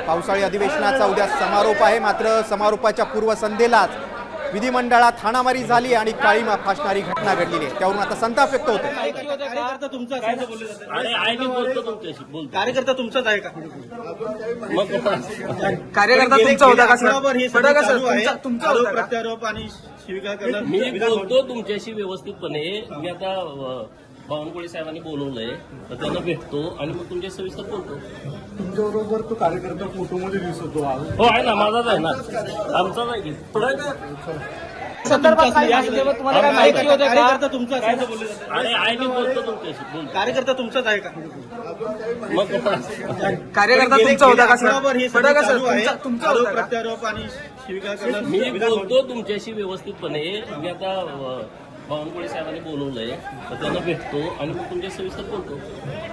पावसाळी अधिवेशनाचा उद्या समारोप आहे, मात्र समारोपाच्या पूर्वसंध्येलाच विधिमंडळात हाणामारी झाली आणि काळीमा फासणारी घटना घडलेली आहे. त्यावरून आता संताप व्यक्त होतो. कार्यकर्ता तुमचाच आहे असं बोलले जाते. अरे आहे मी बोलतो तुमच्याशी बोलतो. कार्यकर्ता तुमचाच आहे का? मग कार्यकर्ता तुमचा होता का सर? आठवडाभर हे होता का सगळं सर? चालू आहे. तुमचा आरोप होता का? प्रत्यारोप आणि शिवीगाळ करणं. मी बोलतो तुमच्याशी व्यवस्थितपणे. मी आता बावनकुळे साहेबांनी बोलवलंय तर त्यांना भेटतो आणि मग तुमच्या सविस्तर बोलतो. तुमच्याबरोबर तो कार्यकर्ता फोटोमध्ये दिसतो हो आहे ना, माझाच आहे ना, आमचाच आहे की. संदर्भात काय या माहिती आहे? तुम्हाला काय माहिती होतं का? कार्यकर्ता तुमचाच आहे असं बोलले जाते. अरे आहे मी बोलतो तुमच्याशी बोलतो. कार्यकर्ता तुमचाच आहे का? मग कार्यकर्ता तुमचा होता का सर? आठवडाभर हे होता सगळं का सर? चालू आहे. तुमचा आरोप होता का? प्रत्यारोप आणि शिवीगाळ करणं. मी बोलतो तुमच्याशी व्यवस्थितपणे. मी आता बावनकुळे साहेबांनी बोलवलंय तर त्यांना भेटतो आणि मग तुमच्या सविस्तर बोलतो.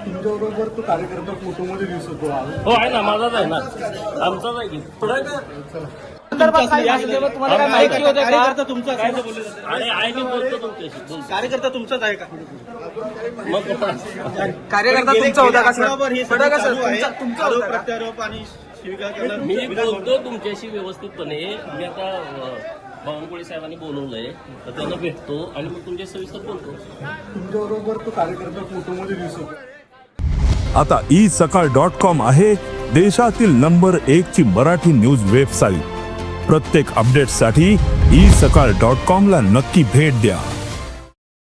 तुमच्याबरोबर तो कार्यकर्ता फोटोमध्ये दिसतो हो आहे ना, माझाच आहे ना, आमचाच आहे की. संदर्भात काय माहिती आहे? तुम्हाला काय माहिती होतं का? कार्यकर्ता तुमचाच आहे असं बोलले जाते. अरे आहे मी बोलतो तुमच्याशी बोलतो. कार्यकर्ता तुमचाच आहे का? मग कार्यकर्ता तुमचा होता का सर? आठवडाभर हे होता सगळं का सर? चालू आहे. तुमचा आरोप होता का? प्रत्यारोप आणि शिवीगाळ करणं. मी बोलतो तुमच्याशी व्यवस्थितपणे. मी आता बावनकुळे साहेबांनी बोलवलंय तर त्यांना भेटतो आणि मग तुमच्या सविस्तर बोलतो. तुमच्याबरोबर तो कार्यकर्ता फोटोमध्ये दिसतो. आता isakal.com आहे देशातील नंबर 1 ची मराठी न्यूज वेबसाईट. प्रत्येक अपडेटसाठी isakal.com ला नक्की भेट द्या.